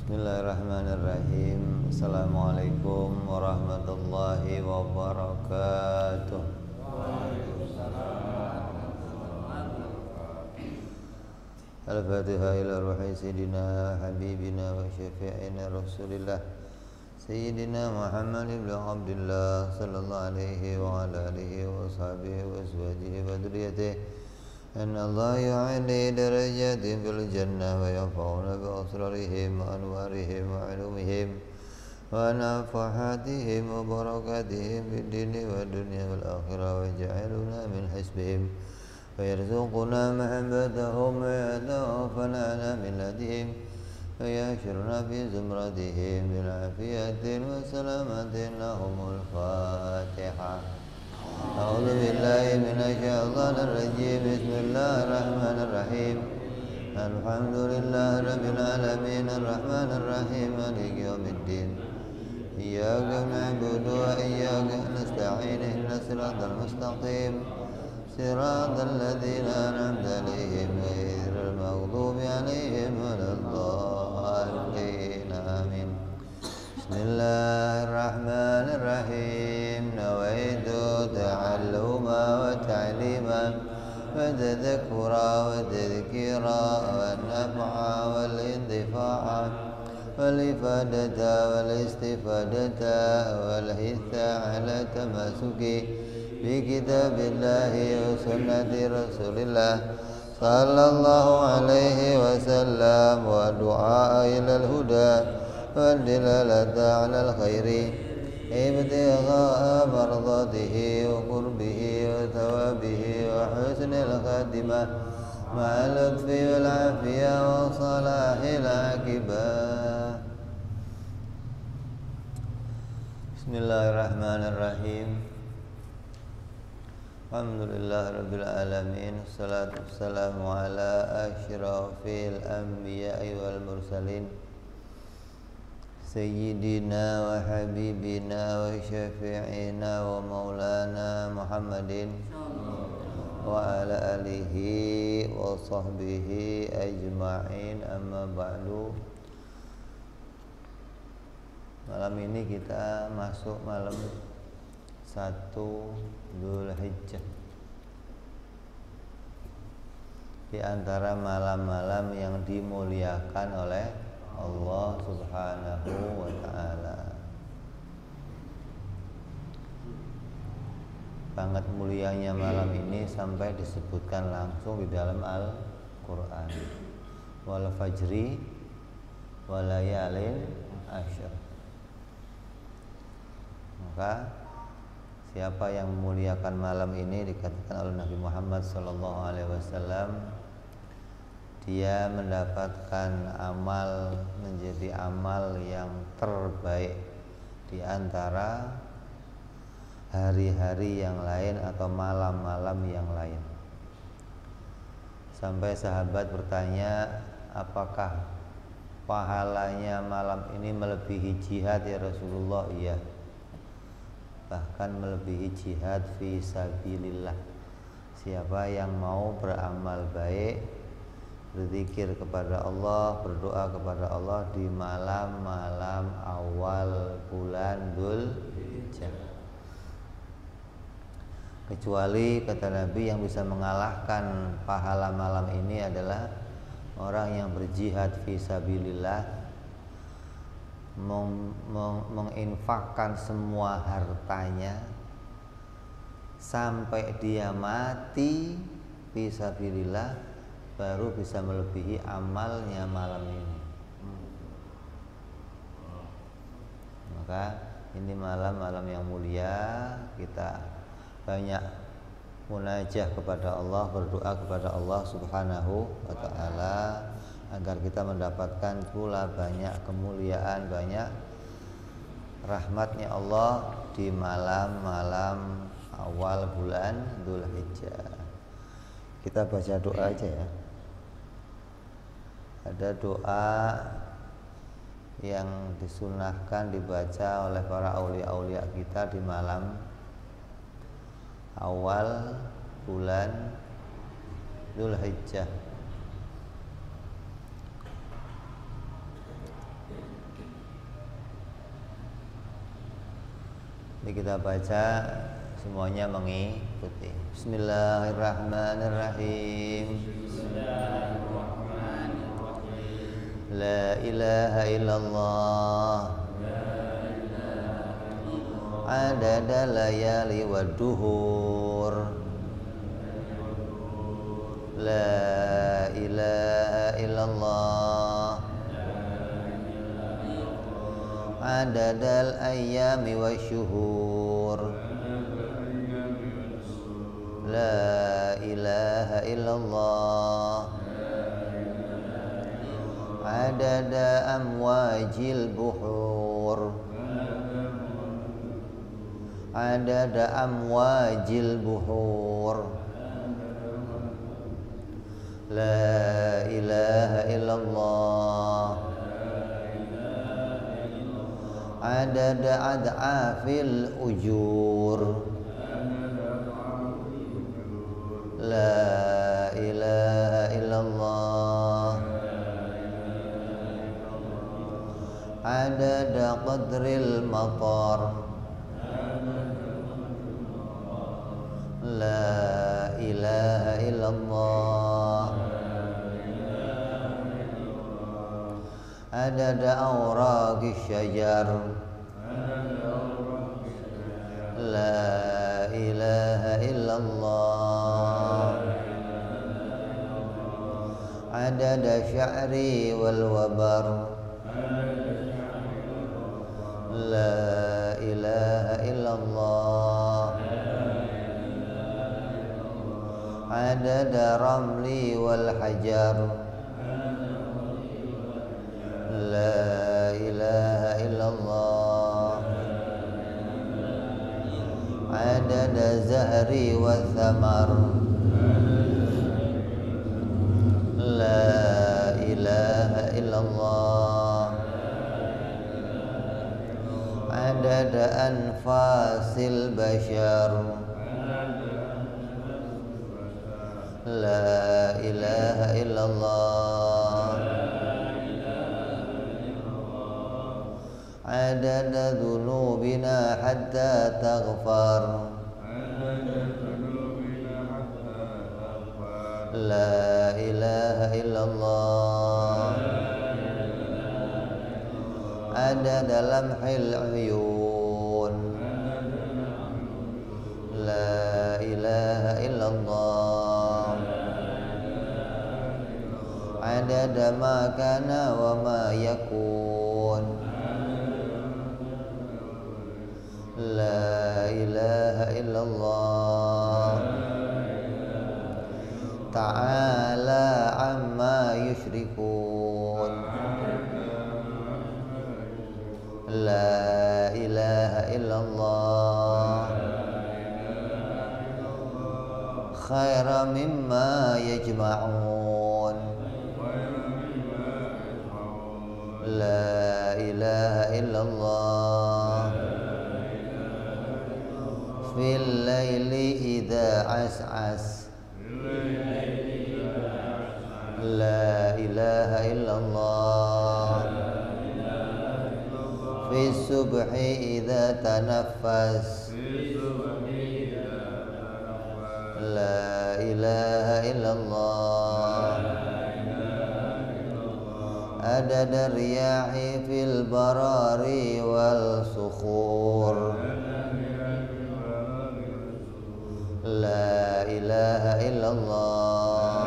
Bismillahirrahmanirrahim. Assalamualaikum warahmatullahi wabarakatuh. Al-Fatihah ila ruhi Sayyidina Habibina wa syafi'ina Rasulillah Sayyidina Muhammad ibn Abdullah sallallahu alaihi wa ala alihi wa sahbihi wa azwajihi wa dhurriyyatihi أن الله يعلي درجاتهم في الجنة وينفعون بأسرارهم وأنوارهم وعلومهم ونفحاتهم وبركاتهم في الدين والدنيا والآخرة ويجعلنا من حسبهم ويرزقنا محبتهم ويتوفنا من لدهم ويحشرنا في زمرتهم بالعافية وسلامة لهم الفاتحة. أعوذ بالله من الشيطان الرجيم. بسم الله الرحمن الرحيم. الحمد لله رب العالمين الرحمن الرحيم مالك يوم الدين إياك نعبد وإياك نستعين اهدنا الصراط المستقيم صراط الذين أنعمت عليهم غير المغضوب عليهم ولا الضالين آمين. بسم الله الرحمن الرحيم. نويت تعلم وتعليما وتذكرا وتذكيرا والنفع والانتفاع والإفادة والاستفادة والحث على التمسك بكتاب الله وسنة رسول الله صلى الله عليه وسلم والدعاء إلى الهدى والدلالة على الخير ابتغاء مرضاته وقربه وثوابه وحسن الخاتمة مع اللطف والعافية وصلاح العاقبة. بسم الله الرحمن الرحيم. Alhamdulillah Rabbil Alamin. Assalatu wassalamu ala asyrafil anbiya'i wal mursalin Sayyidina wa habibina wa syafi'ina wa maulana Muhammadin wa ala alihi wa sahbihi ajma'in, amma ba'du. Malam ini kita masuk malam 1 Dzulhijjah, di antara malam-malam yang dimuliakan oleh Allah Subhanahu wa ta'ala. Sangat mulianya malam ini sampai disebutkan langsung di dalam Al-Quran. Wal fajri wa layalin ashr. Maka siapa yang memuliakan malam ini, dikatakan oleh Nabi Muhammad SAW, dia mendapatkan amal, menjadi amal yang terbaik di antara hari-hari yang lain atau malam-malam yang lain. Sampai sahabat bertanya, apakah pahalanya malam ini melebihi jihad ya Rasulullah? Iya, bahkan melebihi jihad fi sabilillah. Siapa yang mau beramal baik, berzikir kepada Allah, berdoa kepada Allah di malam-malam awal bulan Dzulhijjah, kecuali kata Nabi yang bisa mengalahkan pahala malam ini adalah orang yang berjihad fi sabilillah, menginfakkan semua hartanya sampai dia mati fi sabilillah, baru bisa melebihi amalnya malam ini. Maka ini malam-malam yang mulia, kita banyak munajah kepada Allah, berdoa kepada Allah Subhanahu wa ta'ala agar kita mendapatkan pula banyak kemuliaan, banyak rahmatnya Allah di malam-malam awal bulan Dzulhijjah. Kita baca doa aja ya. Ada doa yang disunahkan dibaca oleh para aulia-aulia kita di malam awal bulan Dzulhijjah. Ini kita baca semuanya mengikuti. Bismillahirrahmanirrahim. La ilaha illallah adada layali wa duhur. La ilaha illallah adadal ayyami wa syuhur. La ilaha illallah adada amwajil buhur. Adada amwajil buhur. La ilaha illallah adada ad'afil ujur. La ilaha illallah adada qadril matar. La ilaha illallah adada awraqis syajar. La ilaha illallah adada sya'ri wal wabar. La ilaha illallah adada ramli wal hajar. La ilaha illallah adada zahri wa thamar. La ilaha illallah adada anfasil bashar. La ilaha illallah adada dhunubina hatta taghfar. La ilaha illallah adada lamhil uyun. La ilaha illallah adada ma kana wa ma yakun. La ilaha illallah ta'ala amma yushrikun. La ilaha illallah khaira mimma yajma'un. La ilaha illallah fil laili idza as'as. La ilaha illallah fi subhi idza tanaffas. La ilaha illallah adada riyahi fil barari wal sukhur. La ilaha illallah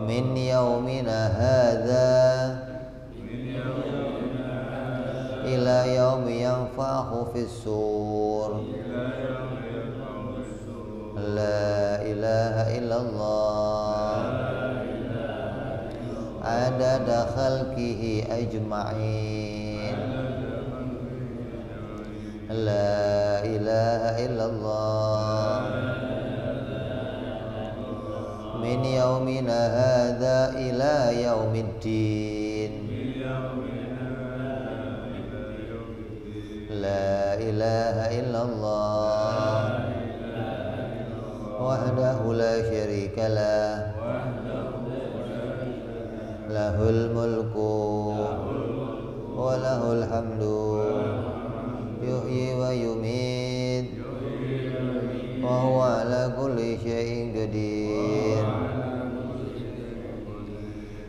min yaumina hadza ila yaumi yanfakhu fis sur. La ilaha illallah adada khalqihi ajma'in. La ilaha illallah min yaumina hadza ila yaumiddin. La ilaha illallah wahdahu la syarika lah lahul mulku wa lahul hamdu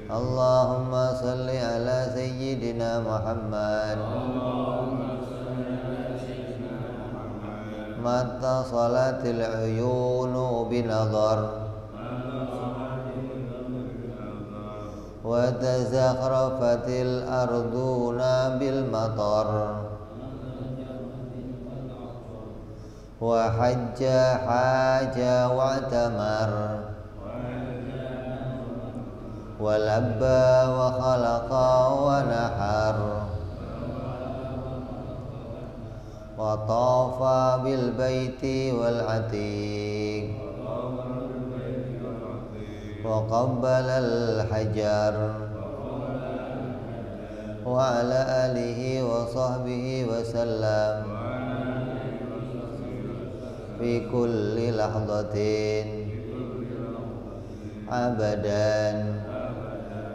Allahumma salli ala sayyidina Muhammad mata salatil uyunu binadhar wa tazakhrafatil arduna bil matar wa hajja haja wa tamar wa labba wa khalaqa wa nahar wa tafa bil baiti wal atiq wa qabbala al hajar wa ala alihi wa sahbihi wa sallam fi kulli lahzatin abadan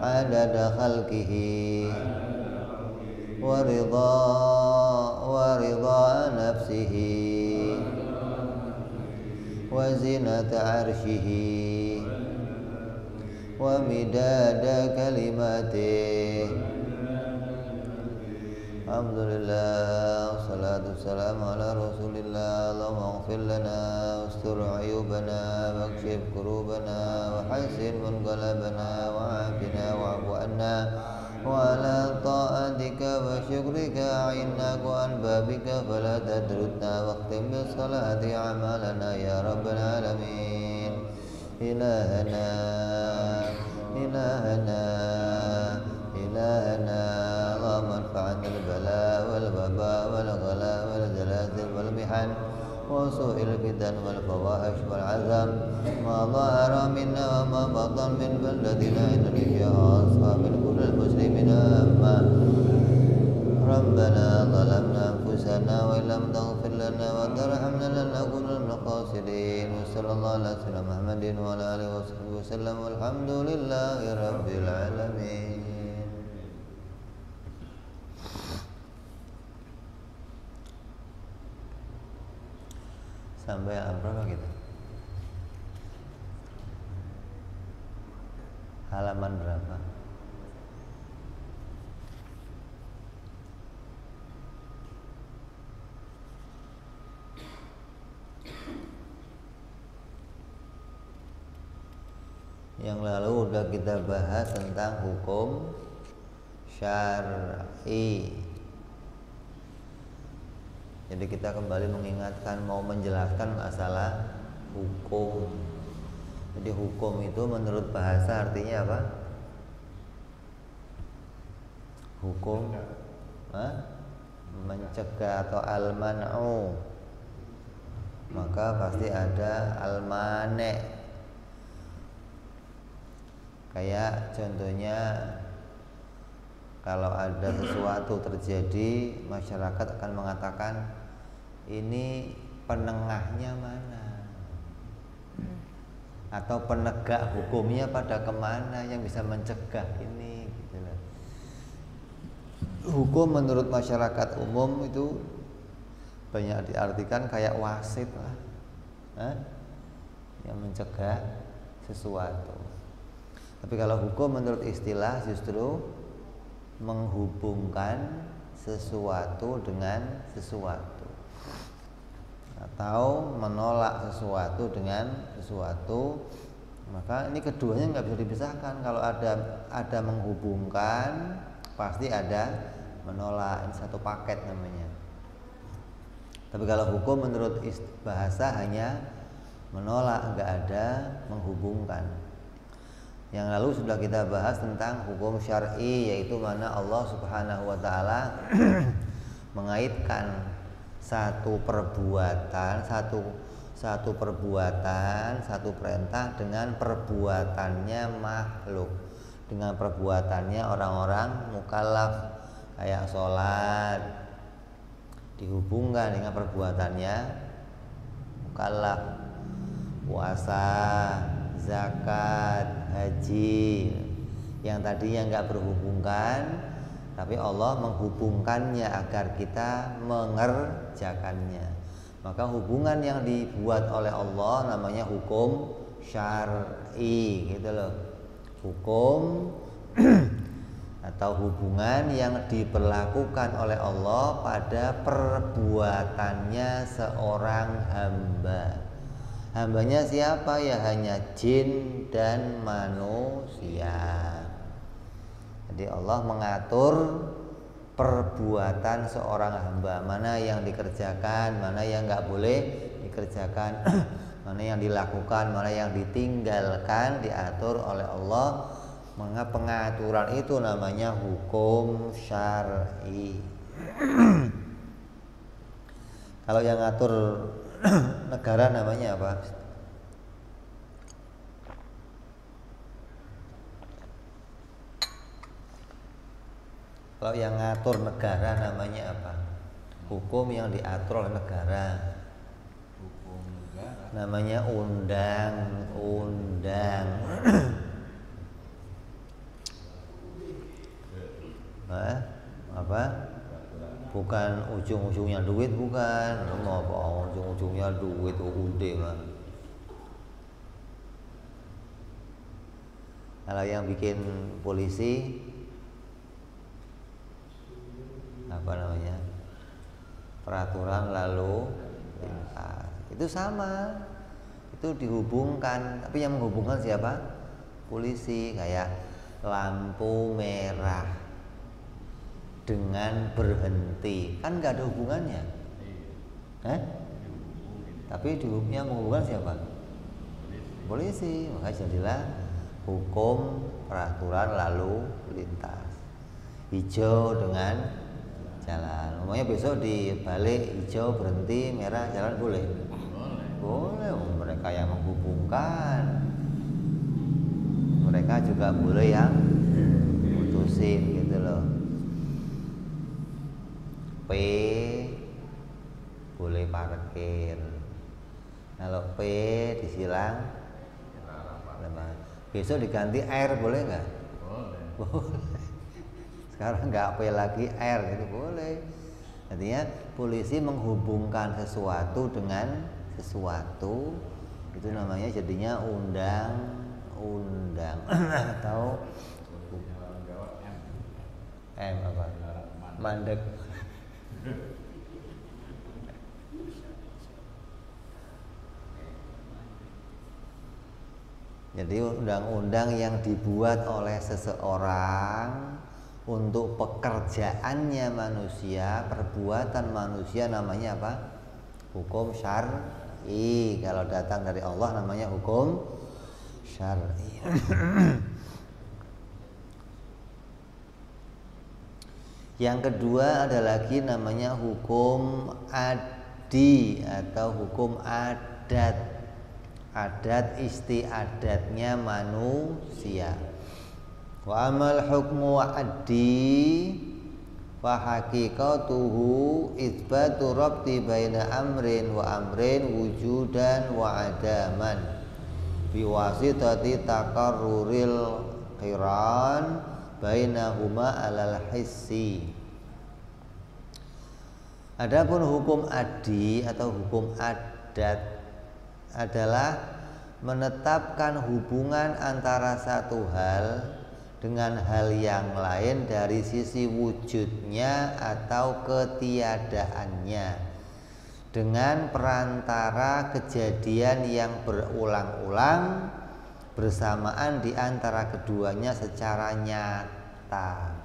adada khalqihi wa ridha nafsihi wa zinata arshihi wa midada kalimatih. Alhamdulillah, salatu wassalamu ala rasulillah. Allahumma ighfir lana wastur ayubana wakshif kurubana wa hasin munqalabana wa afina wa'fu anna wa ala ta'atika wa syukrika a'inna wa an babika fala tadrudna waqtim bis salati amalana ya rabbal alamin. Ilahana ilahana ilahana Allahumma anfa'na al-bala wal waba wal ghala wal zalazil wal mihan wa su'il fitan wal fawahish wal azam ma dhahara minna wa ma batan min baladatina Indonesia ashabil kullil muslimina amma Rabbana zalamna anfusana wa illam taghfir lana wa tarhamna lanakunanna minal khasirin. Wa sallallahu ala sayyidina Muhammadin wa ala alihi wa sahbihi wasallam walhamdulillahi rabbil alamin. Sampai berapa kita? Halaman berapa? Yang lalu udah kita bahas tentang hukum syar'i. Jadi kita kembali mengingatkan, mau menjelaskan masalah hukum. Jadi hukum itu menurut bahasa artinya apa? Hukum mencegah atau al-man'u. Maka pasti ada al-mane'. Kayak contohnya kalau ada sesuatu terjadi, masyarakat akan mengatakan ini penengahnya mana, atau penegak hukumnya pada kemana yang bisa mencegah ini gitu loh. Hukum menurut masyarakat umum itu banyak diartikan kayak wasit lah, yang mencegah sesuatu. Tapi kalau hukum menurut istilah justru menghubungkan sesuatu dengan sesuatu, atau menolak sesuatu dengan sesuatu. Maka ini keduanya nggak bisa dipisahkan. Kalau ada menghubungkan, pasti ada menolak. Ini satu paket namanya. Tapi kalau hukum menurut bahasa hanya menolak, nggak ada menghubungkan. Yang lalu sudah kita bahas tentang hukum syar'i, yaitu mana Allah Subhanahu wa taala mengaitkan satu perbuatan, satu perintah dengan perbuatannya makhluk, dengan perbuatannya orang-orang mukallaf. Kayak sholat dihubungkan dengan perbuatannya mukallaf, puasa, zakat, haji yang tadinya nggak berhubungkan, tapi Allah menghubungkannya agar kita mengerjakannya. Maka hubungan yang dibuat oleh Allah namanya hukum syar'i gitu loh. Hukum atau hubungan yang diberlakukan oleh Allah pada perbuatannya seorang hamba. Hambanya siapa? Ya hanya jin dan manusia. Jadi Allah mengatur perbuatan seorang hamba, mana yang dikerjakan, mana yang nggak boleh dikerjakan, mana yang dilakukan, mana yang ditinggalkan, diatur oleh Allah. Maka pengaturan itu namanya hukum syar'i. Kalau yang ngatur negara namanya apa? Kalau yang ngatur negara namanya apa? Hukum yang diatur oleh negara. Hukum negara. Namanya undang-undang. Apa? Bukan ujung-ujungnya duit, bukan. Mau apa? Ujung-ujungnya duit, udah mah. Kalau yang bikin polisi apa namanya? Peraturan lalu lintas. Itu sama. Itu dihubungkan, tapi yang menghubungkan siapa? Polisi. Kayak lampu merah dengan berhenti, kan nggak ada hubungannya, tapi yang menghubungkan siapa? Polisi. Maka jadilah hukum peraturan lalu lintas. Hijau dengan jalan. Umumnya besok dibalik hijau berhenti, merah jalan boleh? Boleh. Mereka yang menghubungkan, mereka juga boleh yang putusin gitu loh. P boleh parkir. Kalau P disilang, besok diganti R boleh nggak? Boleh. Sekarang nggak P lagi, R itu boleh. Artinya polisi menghubungkan sesuatu dengan sesuatu, itu namanya jadinya undang-undang. Atau M apa? Mandek. Jadi undang-undang yang dibuat oleh seseorang untuk pekerjaannya manusia, perbuatan manusia, namanya apa? Hukum syar'i. Kalau datang dari Allah namanya hukum syar'i. Yang kedua ada lagi namanya hukum adi atau hukum adat. Adat istiadatnya manusia. Wa amal hukmu adi fa haqiqatuhu itsbatu rabti baina amrin wa amrin wujudan wa adaman biwasitati taqarruril qiran bainahuma alal hissi. Adapun hukum adi atau hukum adat adalah menetapkan hubungan antara satu hal dengan hal yang lain dari sisi wujudnya atau ketiadaannya dengan perantara kejadian yang berulang-ulang bersamaan di antara keduanya secara nyata.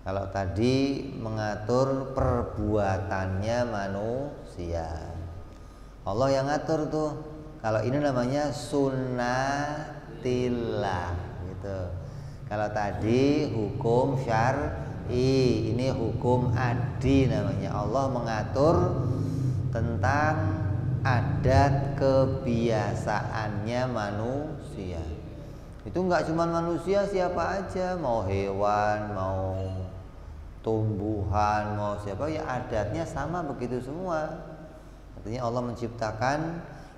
Kalau tadi mengatur perbuatannya manusia, Allah yang ngatur tuh. Kalau ini namanya sunnatillah gitu. Kalau tadi hukum syar'i, ini hukum adi namanya. Allah mengatur tentang adat kebiasaannya manusia. Itu enggak cuma manusia, siapa aja, mau hewan, mau tumbuhan, mau siapa ya, adatnya sama begitu semua. Artinya Allah menciptakan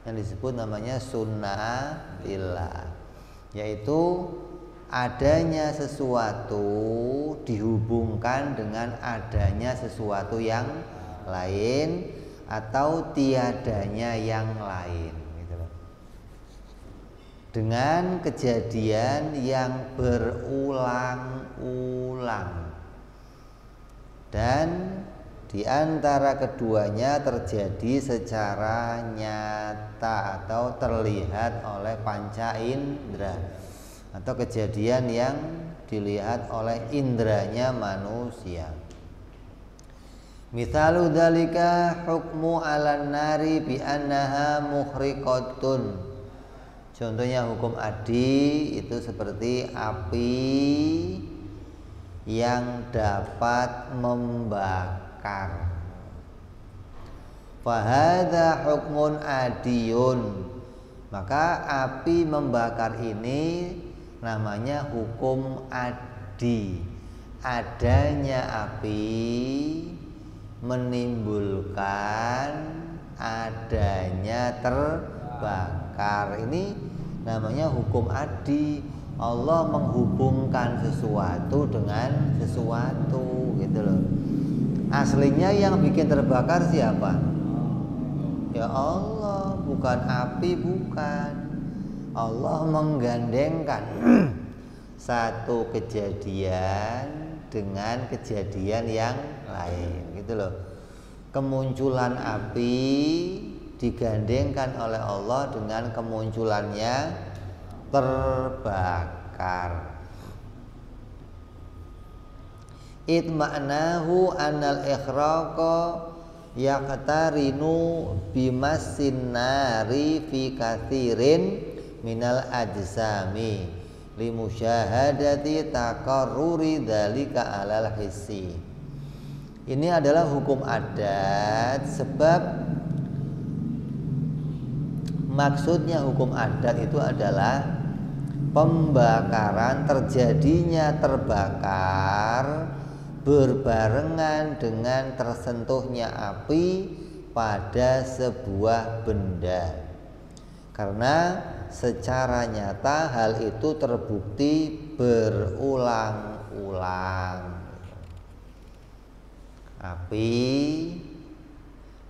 yang disebut namanya sunnatillah, yaitu adanya sesuatu dihubungkan dengan adanya sesuatu yang lain atau tiadanya yang lain gitu loh. dengan kejadian yang berulang-ulang, dan di antara keduanya terjadi secara nyata atau terlihat oleh panca indera, atau kejadian yang dilihat oleh indranya manusia. Mithalu dzalika hukmu 'alan nari bi annaha muhriqatun. Contohnya hukum adi itu seperti api yang dapat membakar. Fahadha hukmun adiyun. Maka api membakar ini namanya hukum adi. Adanya api menimbulkan adanya terbakar. Ini namanya hukum adi. Allah menghubungkan sesuatu dengan sesuatu, gitu loh. Aslinya yang bikin terbakar siapa? Ya Allah, bukan api, bukan. Allah menggandengkan satu kejadian dengan kejadian yang lain, gitu loh. Kemunculan api digandengkan oleh Allah dengan kemunculannya terbakar. Itma'nahu anal ikhraqa yaqtarinu bimassin nari fi kathirin minal ajsami limusyahadati taqarruri dzalika alal hissi. Ini adalah hukum adat, sebab maksudnya hukum adat itu adalah pembakaran, terjadinya terbakar berbarengan dengan tersentuhnya api pada sebuah benda, karena secara nyata hal itu terbukti berulang-ulang. Api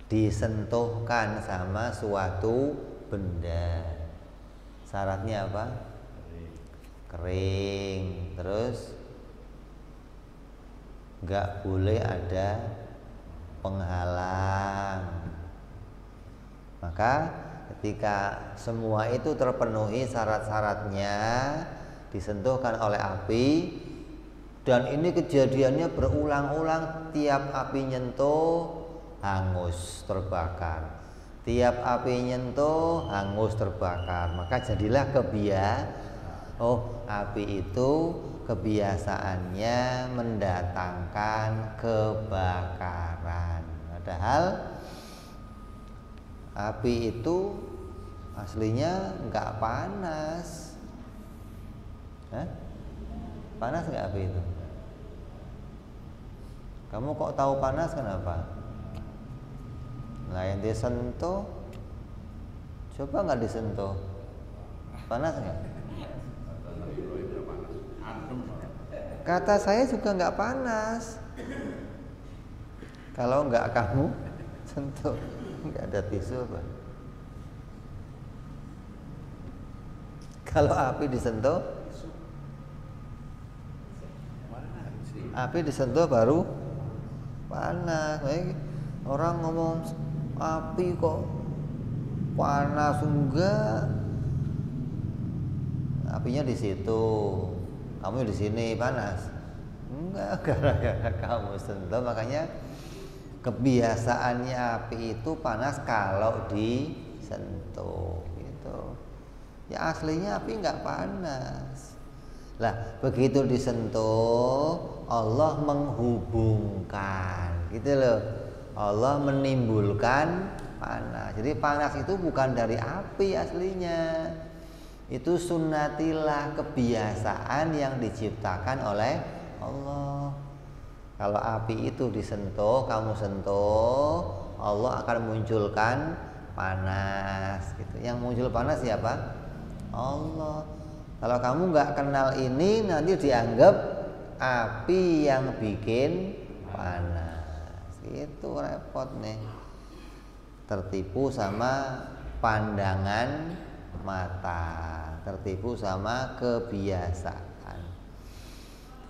disentuhkan sama suatu benda, syaratnya apa? Kering. Terus nggak boleh ada penghalang. Maka ketika semua itu terpenuhi syarat-syaratnya, disentuhkan oleh api, dan ini kejadiannya berulang-ulang, tiap api nyentuh hangus terbakar, tiap api nyentuh hangus terbakar, maka jadilah api itu kebiasaannya mendatangkan kebakaran. Padahal api itu aslinya nggak panas. Panas nggak api itu? Kamu kok tahu panas, kenapa? Nah, yang disentuh, coba nggak disentuh, panas nggak? Kata saya juga nggak panas. Kalau nggak kamu sentuh, nggak ada tisu apa? Kalau api disentuh, baru panas. Orang ngomong api kok panas, enggak. Apinya di situ, kamu di sini panas. Enggak, gara-gara kamu sentuh. Makanya kebiasaannya api itu panas kalau disentuh, gitu. Ya aslinya api nggak panas. Lah begitu disentuh, Allah menghubungkan, gitu loh. Allah menimbulkan panas. Jadi panas itu bukan dari api aslinya. Itu sunnatillah, kebiasaan yang diciptakan oleh Allah. Kalau api itu disentuh, kamu sentuh, Allah akan munculkan panas, gitu. Yang muncul panas siapa? Allah. Kalau kamu nggak kenal ini, nanti dianggap api yang bikin panas. Itu repot nih. Tertipu sama pandangan mata. tertipu sama kebiasaan.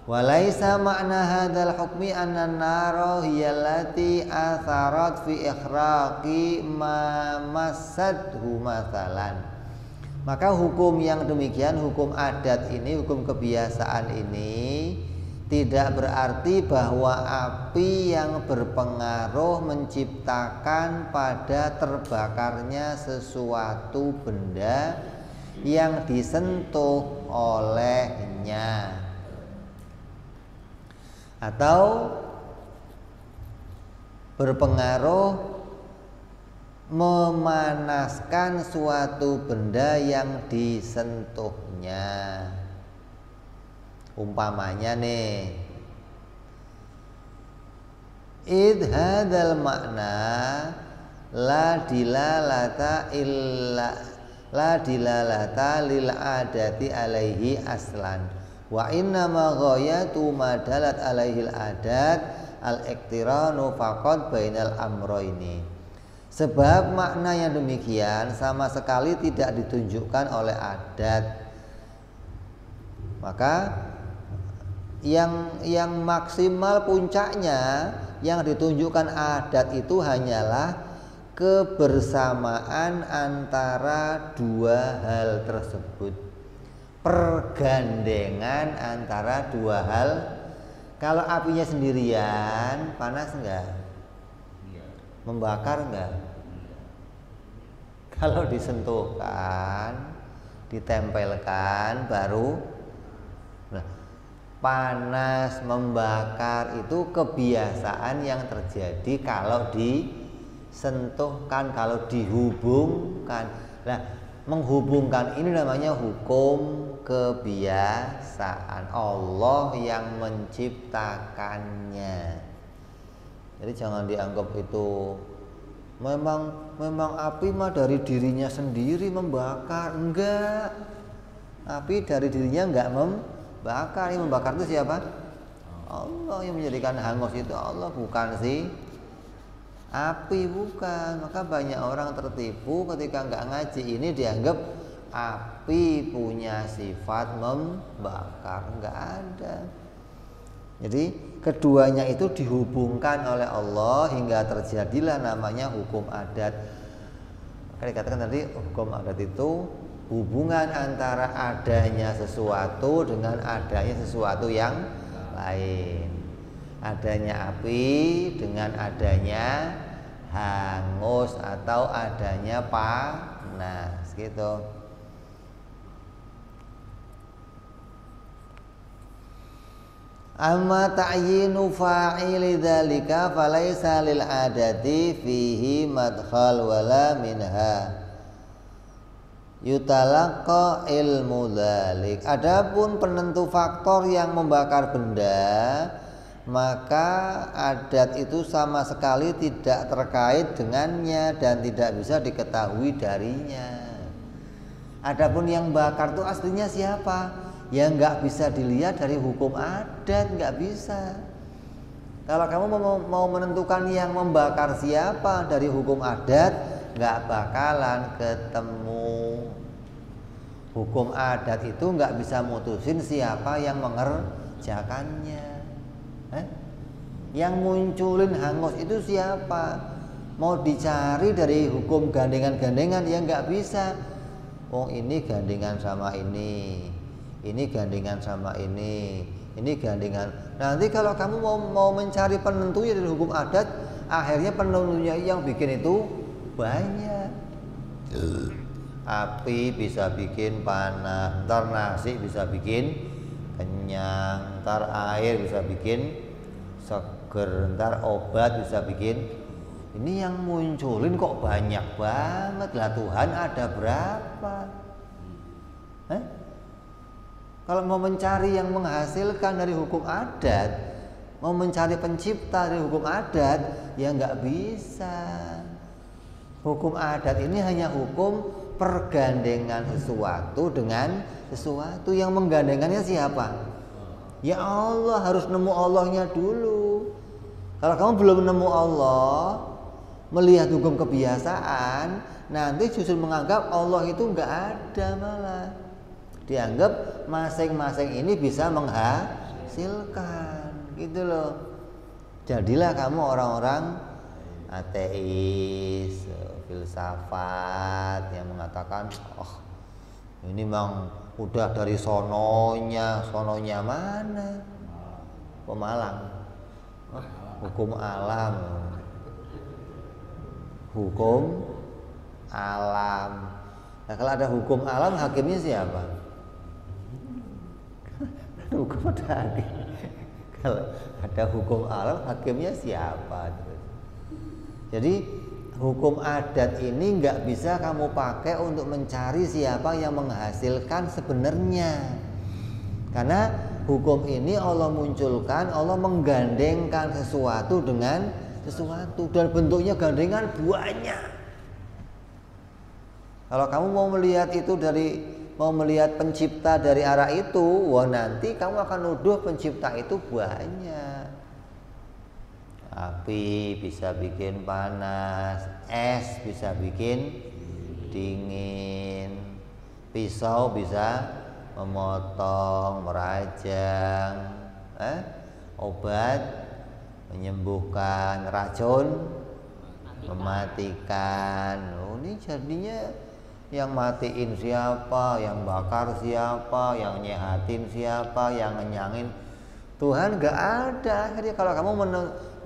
Walaisa makna hadzal hukmi anna an-nara hiya allati atharat fi ikhraqi ma massadhu mathalan. Maka hukum yang demikian, hukum adat ini, hukum kebiasaan ini tidak berarti bahwa api yang berpengaruh menciptakan pada terbakarnya sesuatu benda yang disentuh olehnya, atau berpengaruh memanaskan suatu benda yang disentuhnya. Umpamanya nih, id hadzal makna la dilalata lil adati alaihi aslan wa inna ma ghayatu ma dalat alaihi al adat al iktiranu faqad bainal amroini. Sebab makna yang demikian sama sekali tidak ditunjukkan oleh adat, maka yang maksimal puncaknya yang ditunjukkan adat itu hanyalah kebersamaan antara dua hal tersebut, pergandengan antara dua hal. Kalau apinya sendirian, panas enggak? Membakar enggak? Kalau disentuhkan, ditempelkan, baru panas, membakar itu kebiasaan yang terjadi kalau disentuhkan, kalau dihubungkan. Nah, menghubungkan ini namanya hukum kebiasaan. Allah yang menciptakannya. Jadi jangan dianggap itu memang api mah dari dirinya sendiri membakar. Enggak. Api dari dirinya enggak membakar. Yang membakar itu siapa? Allah. Yang menjadikan hangus itu Allah, bukan si api, bukan. Maka banyak orang tertipu ketika enggak ngaji ini, dianggap api punya sifat membakar. Enggak ada. Jadi keduanya itu dihubungkan oleh Allah hingga terjadilah namanya hukum adat. Maka dikatakan tadi hukum adat itu hubungan antara adanya sesuatu dengan adanya sesuatu yang lain. Adanya api dengan adanya hangus atau adanya panas gitu. Amma ta'yinu fa'ili dzalika falaisa lil adati fihi madkhal wala minha yutalaqqa ilmu dzalik. Adapun penentu faktor yang membakar benda, maka adat itu sama sekali tidak terkait dengannya dan tidak bisa diketahui darinya. Adapun yang bakar itu aslinya siapa? Ya nggak bisa dilihat dari hukum adat, nggak bisa. Kalau kamu mau menentukan yang membakar siapa dari hukum adat, nggak bakalan ketemu. Hukum adat itu nggak bisa mutusin siapa yang mengerjakannya. Yang munculin hangus itu siapa? Mau dicari dari hukum gandengan-gandengan, ya nggak bisa. Oh ini gandengan sama ini gandengan sama ini gandengan. Nanti kalau kamu mau mencari penentunya dari hukum adat, akhirnya penentunya yang bikin itu banyak. Api bisa bikin panas, ntar nasi bisa bikin kenyang, ntar air bisa bikin seger, ntar obat bisa bikin. Ini yang munculin kok banyak banget lah. Tuhan ada berapa? Kalau mau mencari yang menghasilkan dari hukum adat, mau mencari pencipta dari hukum adat, ya nggak bisa. Hukum adat ini hanya hukum pergandengan sesuatu dengan sesuatu. Yang menggandengannya siapa? Ya Allah, harus nemu Allahnya dulu. Kalau kamu belum nemu Allah, melihat hukum kebiasaan, nanti justru menganggap Allah itu nggak ada malah. Dianggap masing-masing ini bisa menghasilkan, gitu loh. Jadilah kamu orang-orang ateis, filsafat yang mengatakan, oh ini memang udah dari sononya mana? Pemalang, hukum alam, Nah, kalau ada hukum alam, hakimnya siapa? Hukum ada hakim. Kalau ada hukum alam, hakimnya siapa? Jadi hukum adat ini nggak bisa kamu pakai untuk mencari siapa yang menghasilkan sebenarnya. Karena hukum ini Allah munculkan, Allah menggandengkan sesuatu dengan sesuatu, dan bentuknya gandengan banyak. Kalau kamu mau melihat pencipta dari arah itu, wah nanti kamu akan nuduh pencipta itu banyak. Api bisa bikin panas, es bisa bikin dingin, pisau bisa memotong, merajang, obat menyembuhkan, racun mematikan. Oh, ini jadinya yang matiin siapa, yang bakar siapa, yang nyehatin siapa, yang ngenyangin, Tuhan gak ada. Jadi kalau kamu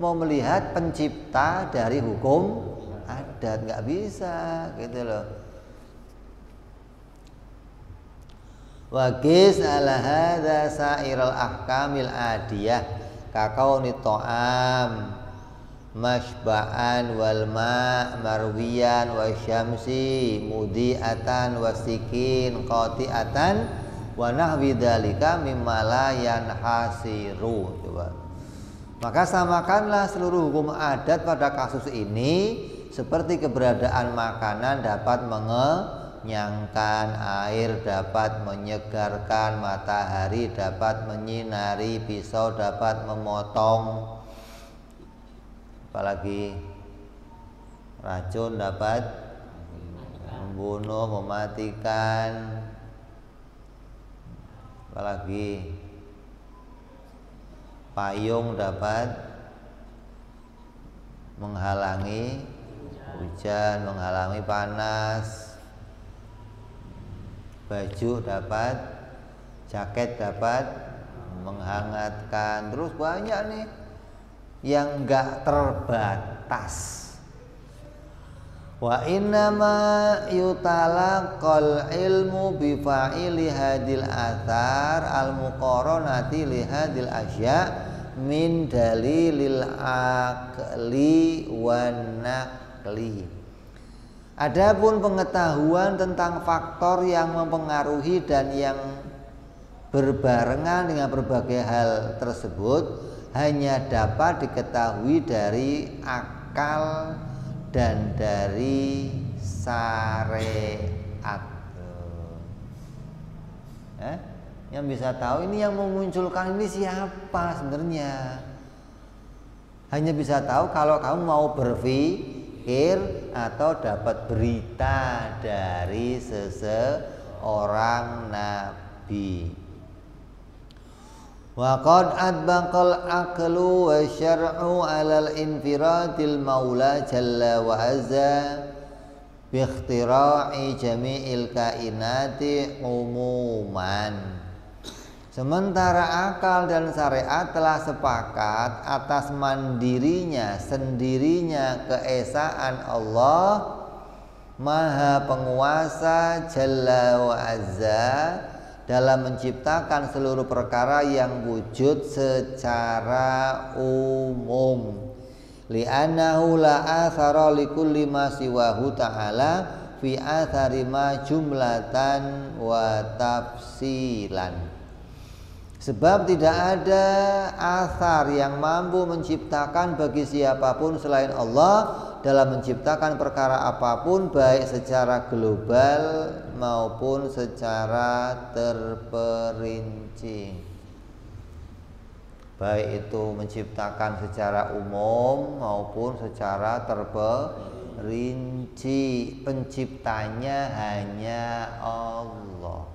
mau melihat pencipta dari hukum adat, gak bisa, gitu loh. Wa qis ala hadza sa'iral ahkamil adiyah kakauni ta'am mashba'an wal ma' marwiyan wa syamsi mudi'atan wa sikin qati'atan wa nahwi dzalika mimma la yanhasiru. Coba. Maka samakanlah seluruh hukum adat pada kasus ini seperti keberadaan makanan dapat mengenyangkan, air dapat menyegarkan, matahari dapat menyinari, pisau dapat memotong, apalagi racun dapat membunuh, mematikan, apalagi payung dapat menghalangi hujan, menghalangi panas, baju dapat, jaket dapat menghangatkan, terus banyak nih yang enggak terbatas. Wa innama yutalaqal ilmu bi fa'ili hadil athar al muqaranati li hadil asya min dalilil aqli wan naqli. Adapun pengetahuan tentang faktor yang mempengaruhi dan yang berbarengan dengan berbagai hal tersebut hanya dapat diketahui dari akal dan dari syariat. Yang bisa tahu ini yang memunculkan ini siapa sebenarnya. Hanya bisa tahu kalau kamu mau berpikir atau dapat berita dari seseorang nabi. Wa qad adbaqal aqlu wa syar'u 'alal infiradil maula jalla wa azza bi ikhtira'i jami'il kainati umuman. Sementara akal dan syariat telah sepakat atas mandirinya, sendirinya keesaan Allah Maha Penguasa Jalla wa Azza dalam menciptakan seluruh perkara yang wujud secara umum. Li'annahu la athara likulli ma siwahu ta'ala fi athari ma jumlatan wa tafsilan. Sebab tidak ada athar yang mampu menciptakan bagi siapapun selain Allah dalam menciptakan perkara apapun, baik secara global maupun secara terperinci. Baik itu menciptakan secara umum maupun secara terperinci. Penciptanya hanya Allah.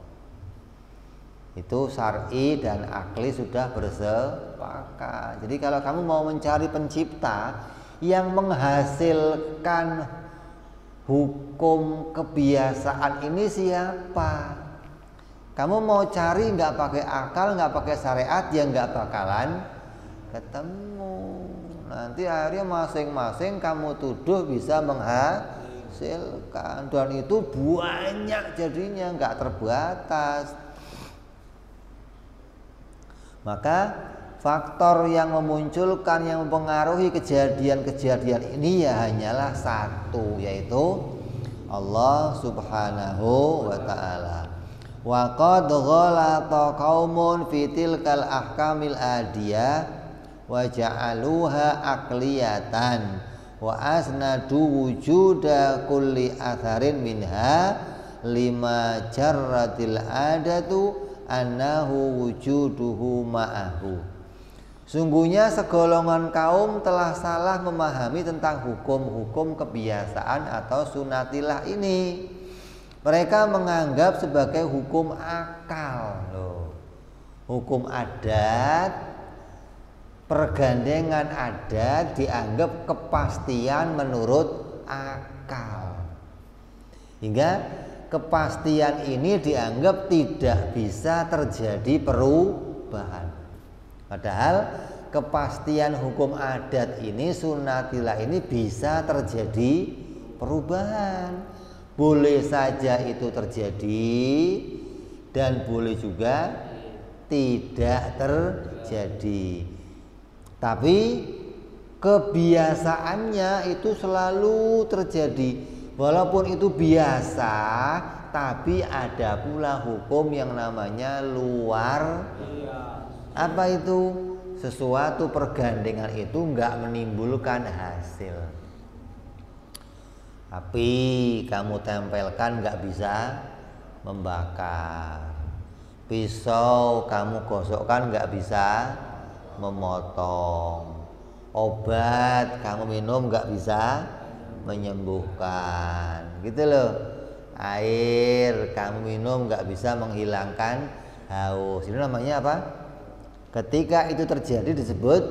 Itu syar'i dan akli sudah bersepakat. Jadi kalau kamu mau mencari pencipta yang menghasilkan hukum kebiasaan ini siapa? Kamu mau cari nggak pakai akal, nggak pakai syariat, ya nggak bakalan ketemu. Nanti akhirnya masing-masing kamu tuduh bisa menghasilkan, dan itu banyak jadinya, nggak terbatas. Maka faktor yang memunculkan, yang mempengaruhi kejadian-kejadian ini ya hanyalah satu, yaitu Allah Subhanahu wa ta'ala. Wa qad ghalata qaumun fi tilkal ahkamil adiyah wa ja'aluha aqliyatan wa asnadu wujuda kulli atharin minha lima jarratil adatu annahu wujuduhu ma'ahu. Sungguhnya segolongan kaum telah salah memahami tentang hukum-hukum kebiasaan atau sunatilah ini. Mereka menganggap sebagai hukum akal loh. Hukum adat, pergandengan adat dianggap kepastian menurut akal. Hingga kepastian ini dianggap tidak bisa terjadi perubahan. Padahal kepastian hukum adat ini, sunatilah ini bisa terjadi perubahan. Boleh saja itu terjadi dan boleh juga tidak terjadi. Tapi kebiasaannya itu selalu terjadi. Walaupun itu biasa, tapi ada pula hukum yang namanya luar. Apa itu? Sesuatu pergandengan itu enggak menimbulkan hasil. Api kamu tempelkan enggak bisa membakar. Pisau kamu gosokkan enggak bisa memotong. Obat kamu minum enggak bisa menyembuhkan, gitu loh. Air kamu minum nggak bisa menghilangkan haus. Itu namanya apa? Ketika itu terjadi disebut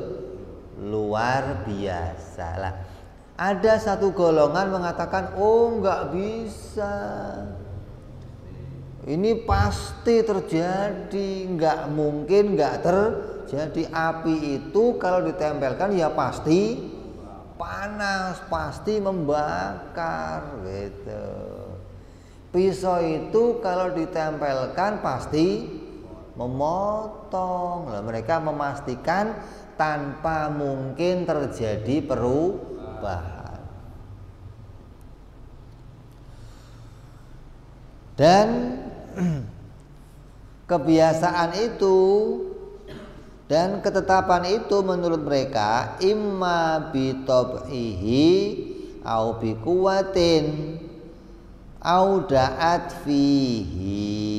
luar biasa lah. Ada satu golongan mengatakan, oh nggak bisa, ini pasti terjadi, nggak mungkin nggak terjadi. Api itu kalau ditempelkan ya pasti panas, pasti membakar gitu. Pisau itu kalau ditempelkan pasti memotong. Nah, mereka memastikan tanpa mungkin terjadi perubahan. Dan kebiasaan itu dan ketetapan itu menurut mereka imma bitab'ihi au biquwatin au da'at fihi.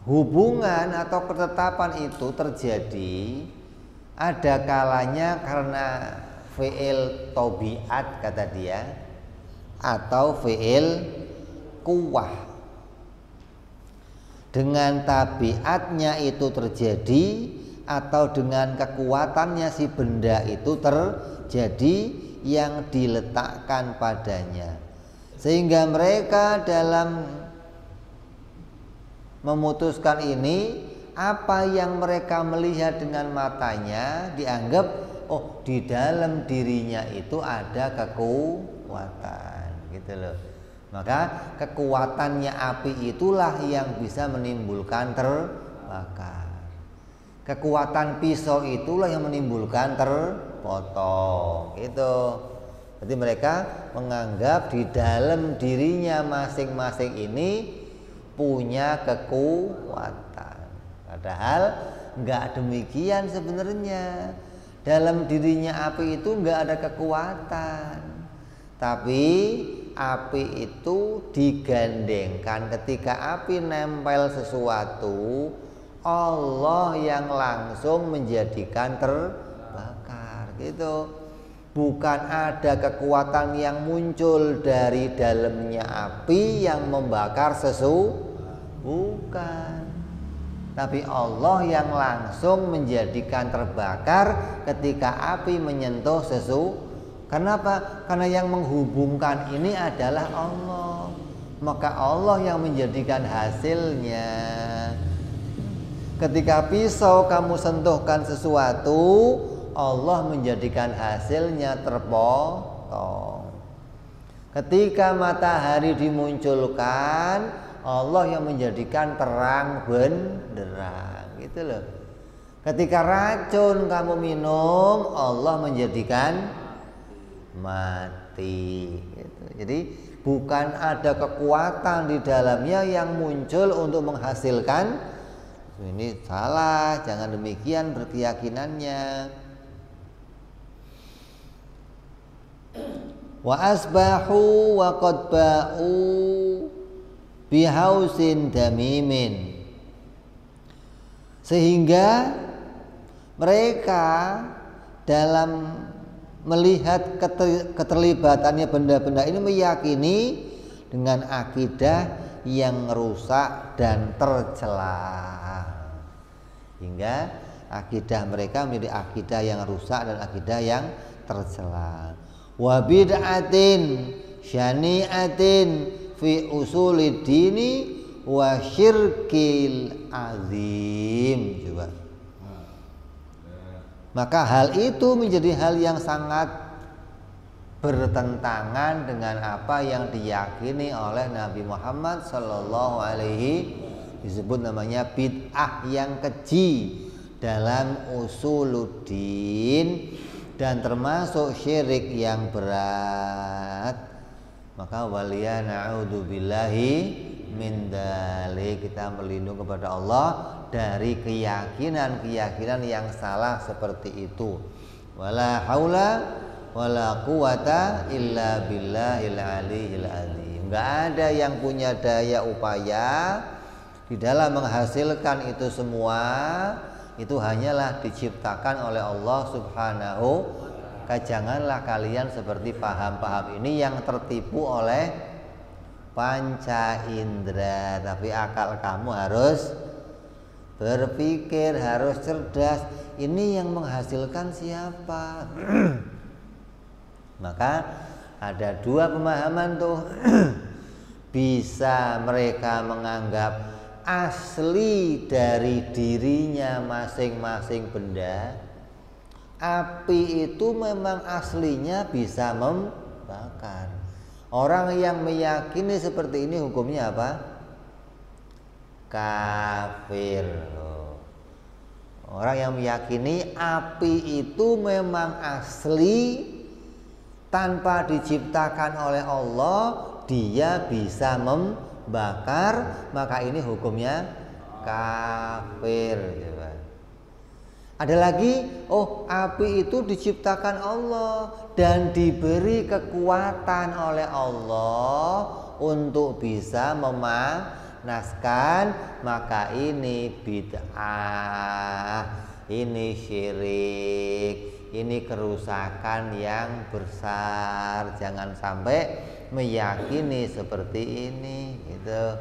Hubungan atau ketetapan itu terjadi ada kalanya karena fi'il tabiat kata dia, atau fi'il kuwah. Dengan tabiatnya itu terjadi atau dengan kekuatannya si benda itu terjadi yang diletakkan padanya. Sehingga mereka dalam memutuskan ini, apa yang mereka melihat dengan matanya dianggap oh di dalam dirinya itu ada kekuatan, gitu loh. Maka kekuatannya api itulah yang bisa menimbulkan terbakar. Kekuatan pisau itulah yang menimbulkan terpotong. Itu. Jadi mereka menganggap di dalam dirinya masing-masing ini punya kekuatan. Padahal enggak demikian sebenarnya. Dalam dirinya api itu enggak ada kekuatan. Tapi api itu digandengkan. Ketika api nempel sesuatu, Allah yang langsung menjadikan terbakar gitu. Bukan ada kekuatan yang muncul dari dalamnya api yang membakar bukan. Tapi Allah yang langsung menjadikan terbakar ketika api menyentuh Kenapa? Karena yang menghubungkan ini adalah Allah. Maka Allah yang menjadikan hasilnya. Ketika pisau kamu sentuhkan sesuatu, Allah menjadikan hasilnya terpotong. Ketika matahari dimunculkan, Allah yang menjadikan terang benderang, gitu loh. Ketika racun kamu minum, Allah menjadikan mati, gitu. Jadi bukan ada kekuatan di dalamnya yang muncul untuk menghasilkan. Ini salah, jangan demikian berkeyakinannya. Wa asbahu wa qad ba'u bihausin damimin, sehingga mereka dalam melihat keterlibatannya benda-benda ini meyakini dengan akidah yang rusak dan tercela, hingga akidah mereka menjadi akidah yang rusak dan akidah yang tercela. Wa bid'atin syani'atin fi usulid dini wa syirkil azim. Coba. Maka hal itu menjadi hal yang sangat bertentangan dengan apa yang diyakini oleh Nabi Muhammad Sallallahu Alaihi, disebut namanya bid'ah yang keji dalam usuluddin dan termasuk syirik yang berat. Maka waliya na'udzubillahi min dzalik, kita berlindung kepada Allah dari keyakinan-keyakinan yang salah seperti itu. Wala haula wala quwata illa billahil aliyil azim. Enggak ada yang punya daya upaya di dalam menghasilkan itu semua. Itu hanyalah diciptakan oleh Allah Subhanahu. Janganlah kalian seperti paham-paham ini yang tertipu oleh panca indera, tapi akal kamu harus berpikir, harus cerdas. Ini yang menghasilkan siapa? Maka ada dua pemahaman tuh. Bisa mereka menganggap asli dari dirinya masing-masing benda. Api itu memang aslinya bisa membakar. Orang yang meyakini seperti ini hukumnya apa? Kafir. Orang yang meyakini api itu memang asli, tanpa diciptakan oleh Allah, dia bisa membakar, maka ini hukumnya kafir. Ada lagi, api itu diciptakan Allah dan diberi kekuatan oleh Allah untuk bisa memanaskan, maka ini bid'ah, ini syirik, ini kerusakan yang besar. Jangan sampai meyakini seperti ini, gitu.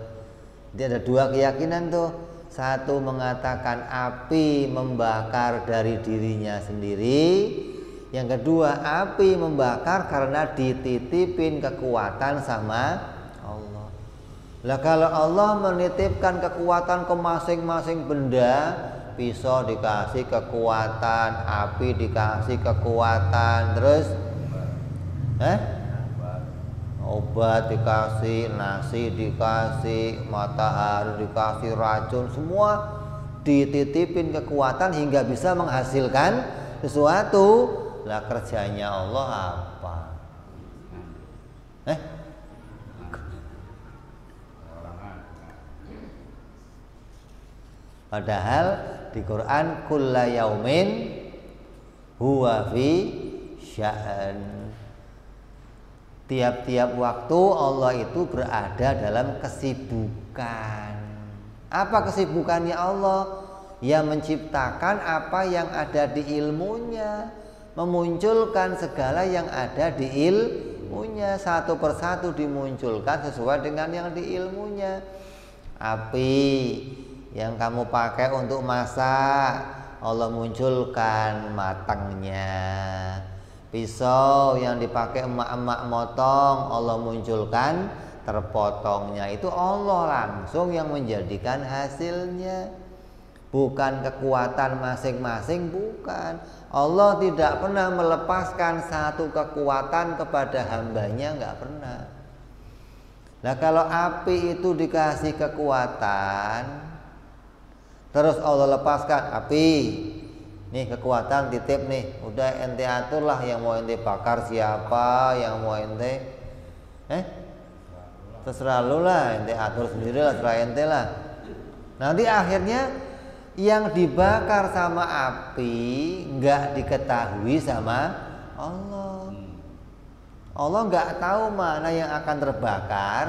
Jadi ada dua keyakinan tuh. Satu mengatakan api membakar dari dirinya sendiri. Yang kedua, api membakar karena dititipin kekuatan sama Allah. Lah kalau Allah menitipkan kekuatan ke masing-masing benda, pisau dikasih kekuatan, api dikasih kekuatan, terus obat dikasih, nasi dikasih, matahari dikasih, racun, semua dititipin kekuatan hingga bisa menghasilkan sesuatu. Lah kerjanya Allah apa? Padahal di Quran kulla yaumin huwa fi sya'an. Tiap-tiap waktu Allah itu berada dalam kesibukan. Apa kesibukannya Allah? Ya menciptakan apa yang ada di ilmunya, memunculkan segala yang ada di ilmunya, satu persatu dimunculkan sesuai dengan yang di ilmunya. Api yang kamu pakai untuk masak, Allah munculkan matangnya. Pisau yang dipakai emak-emak motong, Allah munculkan terpotongnya. Itu Allah langsung yang menjadikan hasilnya, bukan kekuatan masing-masing, bukan. Allah tidak pernah melepaskan satu kekuatan kepada hambanya, nggak pernah. Nah kalau api itu dikasih kekuatan, terus Allah lepaskan api, nih kekuatan titip nih, udah ente atur lah, yang mau ente bakar siapa, yang mau ente terserah lu lah, ente atur sendiri lah, terserah ente lah. Nanti akhirnya yang dibakar sama api nggak diketahui sama Allah. Allah nggak tahu mana yang akan terbakar,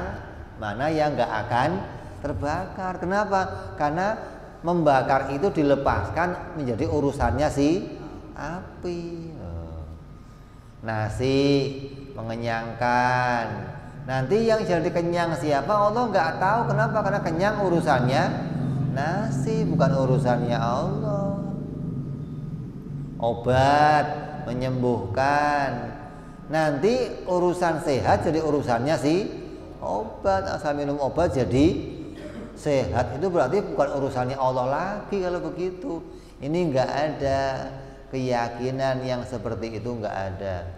mana yang nggak akan terbakar. Kenapa? Karena membakar itu dilepaskan menjadi urusannya si api. Nasi mengenyangkan, nanti yang jadi kenyang siapa? Allah nggak tahu. Kenapa? Karena kenyang urusannya nasi, bukan urusannya Allah. Obat menyembuhkan, nanti urusan sehat jadi urusannya si obat. Asal minum obat jadi sehat, itu berarti bukan urusannya Allah lagi. Kalau begitu, ini nggak ada keyakinan yang seperti itu, nggak ada.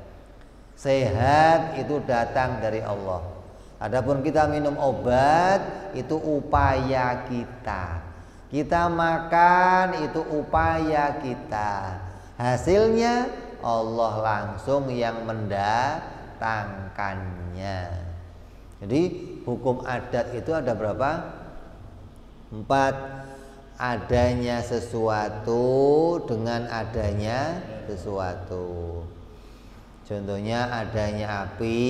Sehat itu datang dari Allah. Adapun kita minum obat itu upaya kita. Kita makan itu upaya kita. Hasilnya Allah langsung yang mendatangkannya. Jadi hukum adat itu ada berapa? 4. Adanya sesuatu dengan adanya sesuatu. Contohnya adanya api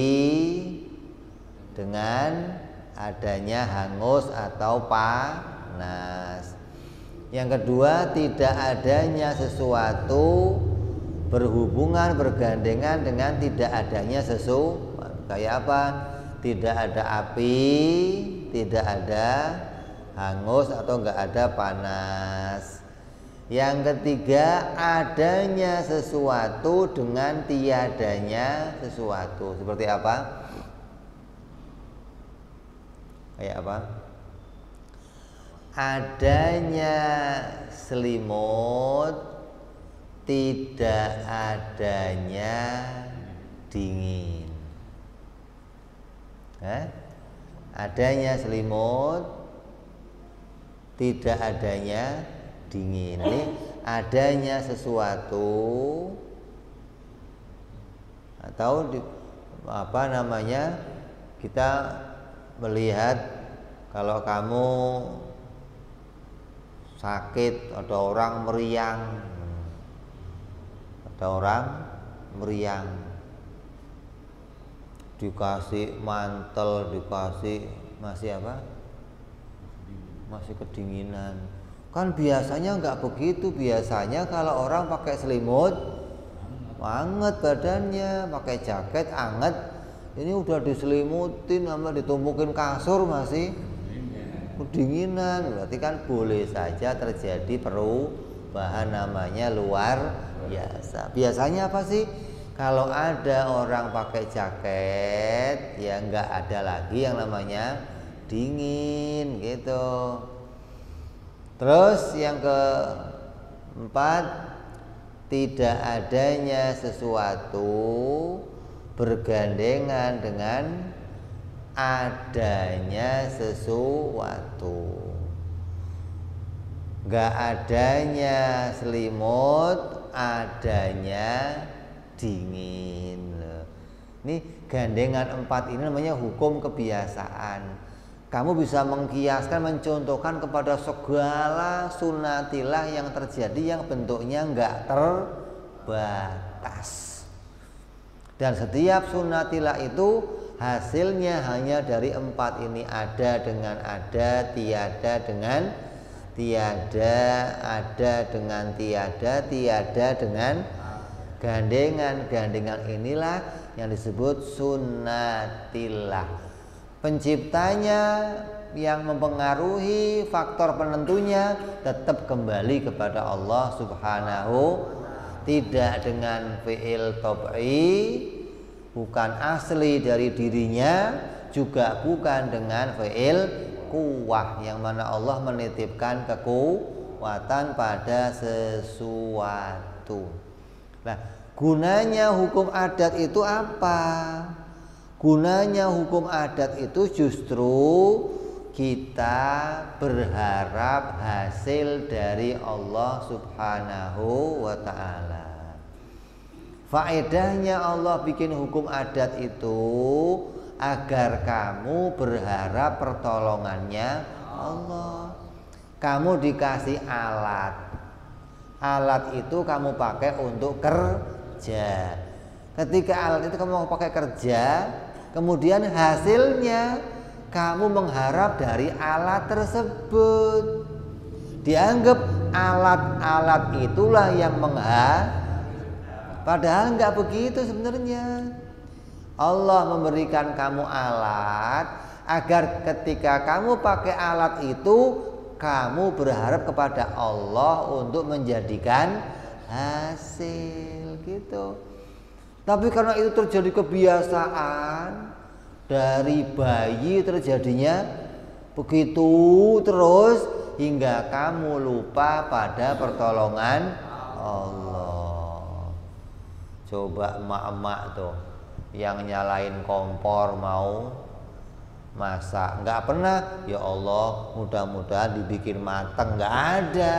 dengan adanya hangus atau panas. Yang kedua, tidak adanya sesuatu berhubungan, bergandengan dengan tidak adanya sesuatu. Kayak apa? Tidak ada api, tidak ada hangus atau enggak ada panas. Yang ketiga, adanya sesuatu dengan tiadanya sesuatu. Seperti apa? Kayak apa? Adanya selimut, tidak adanya dingin. Adanya selimut, tidak adanya dingin. Ini adanya sesuatu atau kita melihat kalau kamu sakit, ada orang meriang, dikasih mantel, dikasih masih kedinginan. Kan biasanya nggak begitu. Biasanya kalau orang pakai selimut anget badannya, pakai jaket anget. Ini udah diselimutin sama ditumpukin kasur masih kedinginan. Berarti kan boleh saja terjadi perubahan, namanya luar biasa. Biasanya apa sih? Kalau ada orang pakai jaket, ya nggak ada lagi yang namanya dingin gitu. Terus yang keempat, tidak adanya sesuatu bergandengan dengan adanya sesuatu. Nggak adanya selimut, adanya dingin. Ini gandengan 4 ini namanya hukum kebiasaan. Kamu bisa mengkiaskan, mencontohkan kepada segala sunatilah yang terjadi yang bentuknya enggak terbatas. Dan setiap sunnatillah itu hasilnya hanya dari 4 ini, ada dengan ada, tiada dengan tiada, ada dengan tiada, tiada dengan gandengan. Gandengan inilah yang disebut sunnatillah. Penciptanya yang mempengaruhi faktor penentunya tetap kembali kepada Allah Subhanahu, tidak dengan fi'il tab'i, bukan asli dari dirinya, juga bukan dengan fi'il quwwah yang mana Allah menitipkan kekuatan pada sesuatu. Nah, gunanya hukum adat itu apa? Gunanya hukum adat itu justru kita berharap hasil dari Allah Subhanahu wa ta'ala. Faedahnya Allah bikin hukum adat itu agar kamu berharap pertolongannya Allah. Kamu dikasih alat. Alat itu kamu pakai untuk kerja. Ketika alat itu kamu mau pakai kerja, kemudian hasilnya kamu mengharap dari alat tersebut. Dianggap alat-alat itulah yang padahal enggak begitu sebenarnya. Allah memberikan kamu alat agar ketika kamu pakai alat itu kamu berharap kepada Allah untuk menjadikan hasil gitu. Tapi karena itu terjadi kebiasaan, dari bayi terjadinya begitu terus hingga kamu lupa pada pertolongan Allah. Coba emak-emak tuh yang nyalain kompor mau masak, nggak pernah ya Allah mudah-mudahan dibikin mateng, nggak ada.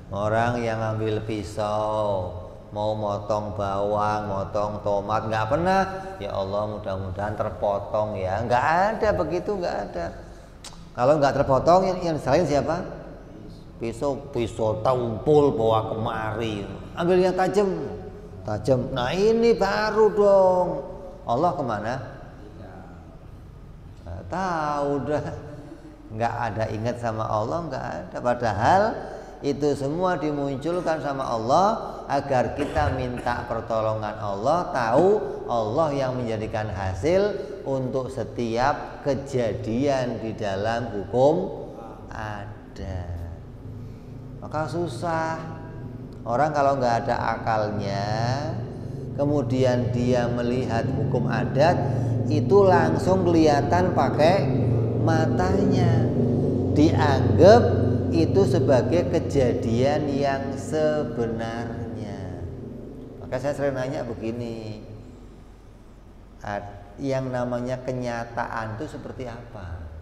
Orang yang ambil pisau mau motong bawang, motong tomat, nggak pernah ya Allah mudah-mudahan terpotong ya, nggak ada begitu, nggak ada. Kalau nggak terpotong yang disalahin siapa? Pisau tumpul bawa kemari, ambil yang tajam. Nah ini baru dong. Allah kemana? Nggak tahu dah. Nggak ada ingat sama Allah, nggak ada. Padahal itu semua dimunculkan sama Allah agar kita minta pertolongan Allah, tahu Allah yang menjadikan hasil untuk setiap kejadian di dalam hukum adat. Maka susah. Orang kalau nggak ada akalnya, kemudian dia melihat hukum adat itu langsung kelihatan pakai matanya, dianggap itu sebagai kejadian yang sebenarnya. Maka saya sering nanya begini, yang namanya kenyataan itu seperti apa?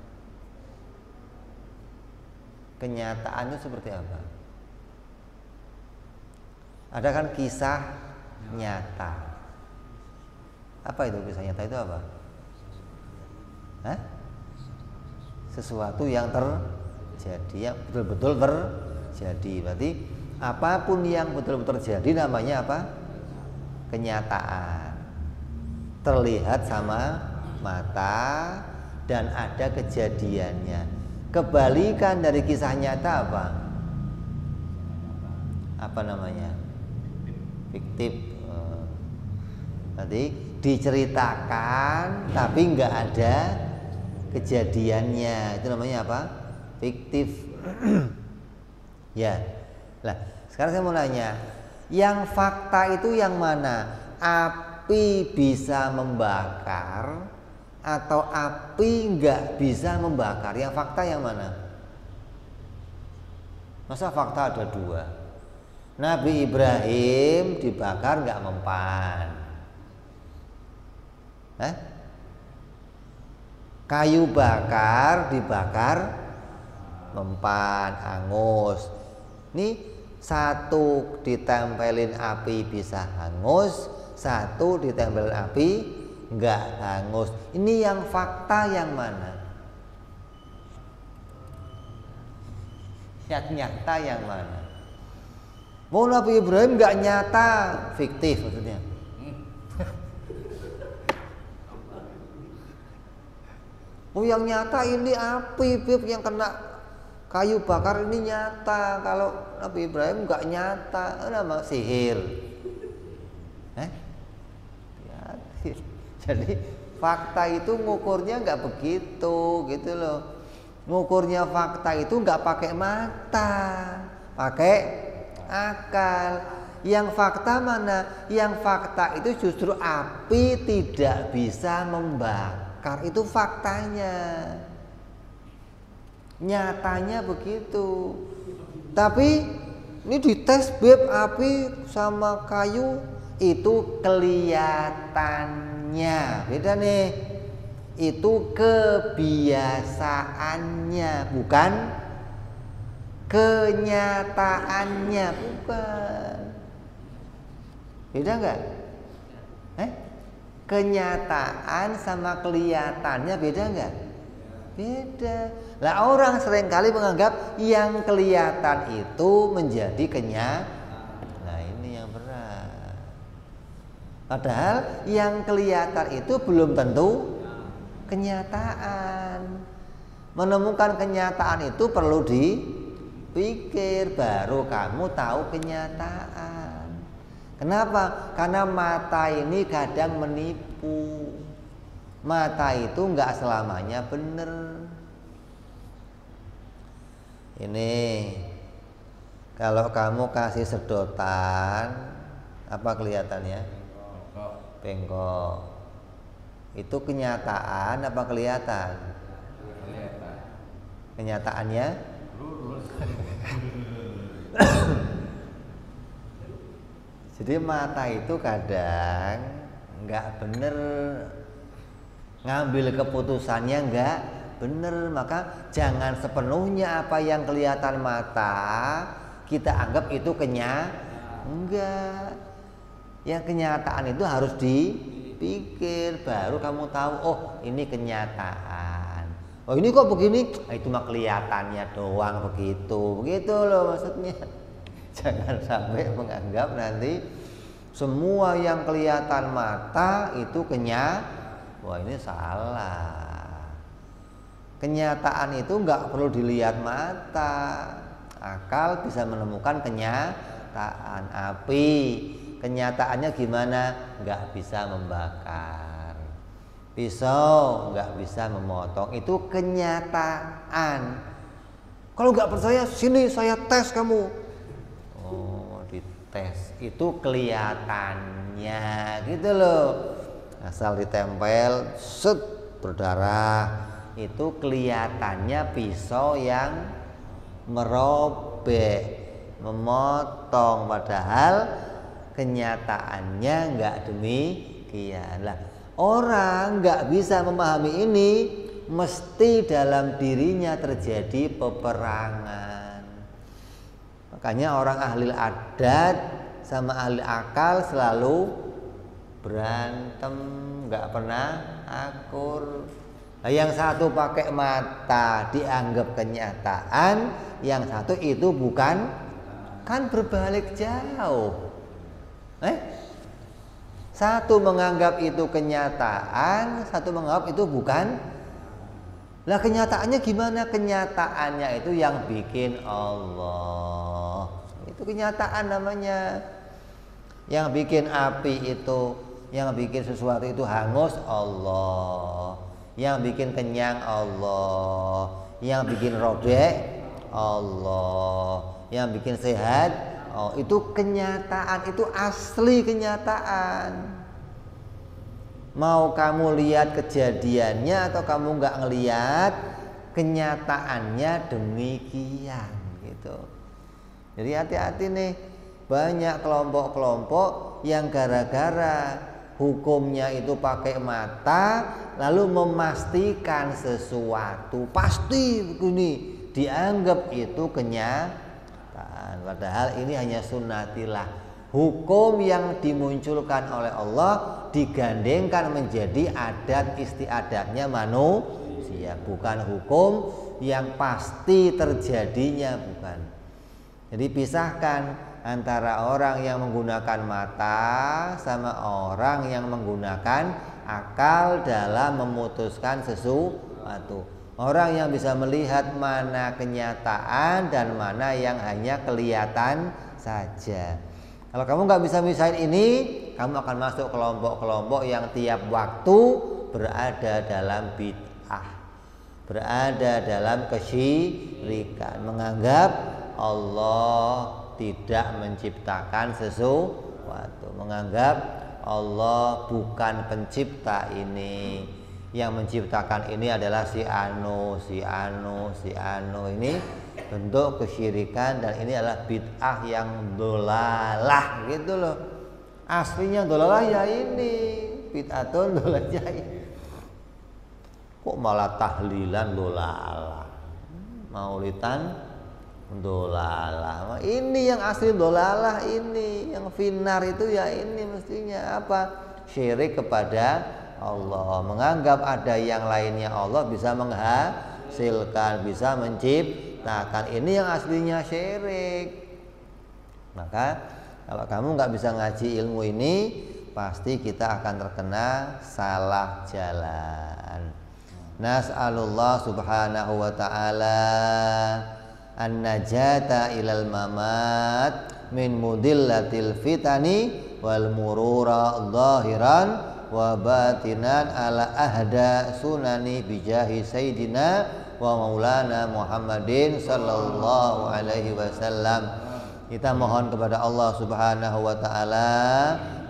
Kenyataan itu seperti apa? Ada kan kisah nyata. Apa itu kisah nyata itu apa? Sesuatu yang terjadi, yang betul-betul terjadi. Berarti apapun yang betul-betul terjadi namanya apa? Kenyataan. Terlihat sama mata dan ada kejadiannya. Kebalikan dari kisah nyata apa? Apa namanya? Fiktif. Berarti diceritakan tapi nggak ada kejadiannya, itu namanya apa? Fiktif. Ya. Lah, sekarang saya mau nanya, yang fakta itu yang mana? Api bisa membakar atau api nggak bisa membakar? Yang fakta yang mana? Masa fakta ada dua? Nabi Ibrahim dibakar nggak mempan? Kayu bakar dibakar mempan, hangus. Nih satu ditempelin api bisa hangus, satu ditempelin api nggak hangus. Ini yang fakta yang mana? Yang nyata yang mana? Mau Nabi Ibrahim nggak nyata, fiktif maksudnya. Oh yang nyata ini api, Bib, yang kena kayu bakar ini nyata. Kalau Nabi Ibrahim nggak nyata, nama sihir. Jadi fakta itu ngukurnya nggak begitu, gitu loh. Ngukurnya fakta itu nggak pakai mata, pakai akal. Yang fakta mana? Yang fakta itu justru api tidak bisa membakar. Itu faktanya. Nyatanya begitu. Tapi ini dites, Beb, api sama kayu itu kelihatannya. Beda nih. Itu kebiasaannya, bukan kenyataannya, bukan. Beda nggak? Kenyataan sama kelihatannya beda nggak? Beda. Lah orang seringkali menganggap yang kelihatan itu menjadi kenyataan. Nah ini yang berat. Padahal yang kelihatan itu belum tentu kenyataan. Menemukan kenyataan itu perlu dipikir, baru kamu tahu kenyataan. Kenapa? Karena mata ini kadang menipu. Mata itu nggak selamanya benar. Ini kalau kamu kasih sedotan, apa kelihatannya? Bengkok. Itu kenyataan apa kelihatan? Kelihatan. Kenyataannya? Lurus. Jadi mata itu kadang nggak bener, ngambil keputusannya nggak bener. Maka jangan sepenuhnya apa yang kelihatan mata kita anggap itu enggak. Yang kenyataan itu harus dipikir, baru kamu tahu, oh ini kenyataan. Oh ini kok begini? Itu mah kelihatannya doang begitu loh maksudnya. Jangan sampai menganggap nanti semua yang kelihatan mata itu wah ini salah. Kenyataan itu nggak perlu dilihat mata, akal bisa menemukan kenyataan. Api kenyataannya gimana? Nggak bisa membakar. Pisau nggak bisa memotong. Itu kenyataan. Kalau nggak percaya, sini saya tes kamu. Oh, dites. Itu kelihatannya, gitu loh. Asal ditempel, set, berdarah. Itu kelihatannya pisau yang merobek, memotong, padahal kenyataannya nggak demikian. Lah, orang nggak bisa memahami ini, mesti dalam dirinya terjadi peperangan. Makanya orang ahli adat sama ahli akal selalu berantem, nggak pernah akur. Nah, yang satu pakai mata dianggap kenyataan, yang satu itu bukan, kan berbalik jauh. Satu menganggap itu kenyataan, satu menganggap itu bukan. Lah kenyataannya gimana? Kenyataannya itu yang bikin Allah. Itu kenyataan namanya. Yang bikin api itu, yang bikin sesuatu itu hangus Allah. Yang bikin kenyang Allah. Yang bikin robek Allah. Yang bikin sehat, oh itu kenyataan, itu asli kenyataan. Mau kamu lihat kejadiannya atau kamu nggak ngelihat, kenyataannya demikian gitu. Jadi hati-hati nih, banyak kelompok-kelompok yang gara-gara hukumnya itu pakai mata, lalu memastikan sesuatu pasti begini, dianggap itu kenyataan. Padahal ini hanya sunnatillah. Hukum yang dimunculkan oleh Allah digandengkan menjadi adat istiadatnya manusia, bukan hukum yang pasti terjadinya, bukan. Jadi pisahkan antara orang yang menggunakan mata sama orang yang menggunakan akal dalam memutuskan sesuatu. Orang yang bisa melihat mana kenyataan dan mana yang hanya kelihatan saja. Kalau kamu nggak bisa misahin ini, kamu akan masuk kelompok-kelompok yang tiap waktu berada dalam bid'ah, berada dalam kesyirikan, menganggap Allah tidak menciptakan sesuatu, menganggap Allah bukan pencipta ini, yang menciptakan ini adalah si anu. Ini bentuk kesyirikan dan ini adalah bid'ah yang dolalah gitu loh. Aslinya dolalah ya ini, bid'atun dolalah ya ini. Kok malah tahlilan dolalah, maulidan dolalah. Ini yang asli dolalah, ini yang finar itu ya ini mestinya apa? Syirik kepada Allah, menganggap ada yang lainnya Allah bisa menghasilkan, bisa menciptakan. Ini yang aslinya syirik. Maka kalau kamu nggak bisa ngaji ilmu ini, pasti kita akan terkena salah jalan. Nas'alullah subhanahu wa ta'ala an-najata ilal mamat min mudillatil fitani wal murura zahiran wa batinan ala ahda sunani bijahi sayyidina wa maulana Muhammadin sallallahu alaihi wasallam. Kita mohon kepada Allah subhanahu wa ta'ala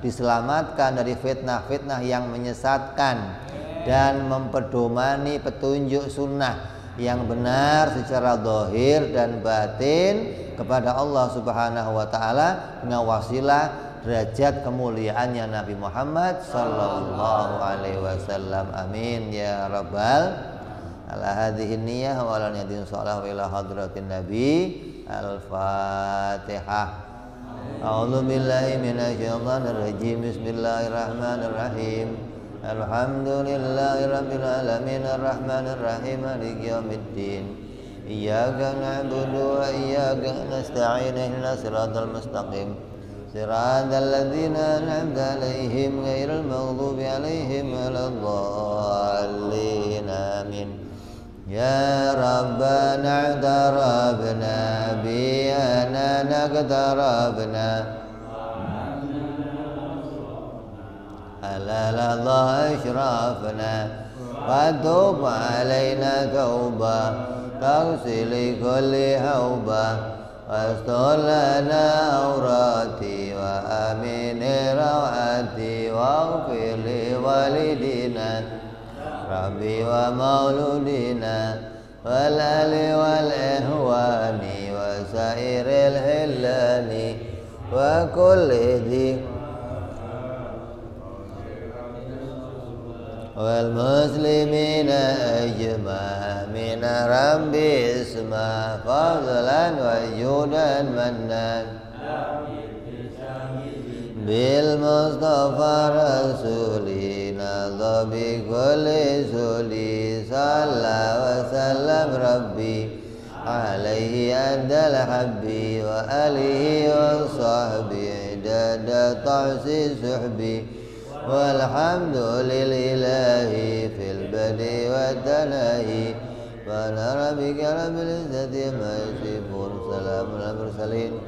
diselamatkan dari fitnah-fitnah yang menyesatkan dan mempedomani petunjuk sunnah yang benar secara zahir dan batin kepada Allah subhanahu wa ta'ala dengan wasilah derajat kemuliaannya Nabi Muhammad sallallahu alaihi wasallam. Amin ya rabbal ala hadhihi niyyah wa ala niyatin sallallahu ila hadratin nabi. Al-Fatihah. A'udzu billahi minasyaitonir rajim. Bismillahirrahmanirrahim. Alhamdulillahi rabbil alamin arrahmanir rahim maliki yaumiddin. Iyyaka na'budu wa iyyaka nasta'in ihdinas siratal mustaqim. Siratal ladzina an'amta 'alaihim ghairil maghdubi 'alaihim waladdallin. Amin. Ya Rabbana i'tarabna bi annana iqtarabna Allah ashrafna wa tub alaina tauba taghsil kulli hauba wastur lana awrati wa amin rawati waghfir li walidina Rabbi wa mauludina wal ali wal ihwani wa sairil hillani wa kulli dhi wal muslimina ajma'in rabbi isma fadlan wa judan mannan bil mustafa rasulina dhabi kulli suli sallallahu wa sallam rabbi alaihi adal habbi wa alihi wa sahbihi dada ta'si suhbi walhamdulillahi fil badi wa tanahi wa rabbika rabbil izzati amma yasifun salamun alal mursalin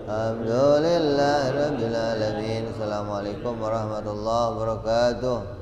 alhamdulillahi rabbil alamin. Assalamualaikum warahmatullahi wabarakatuh.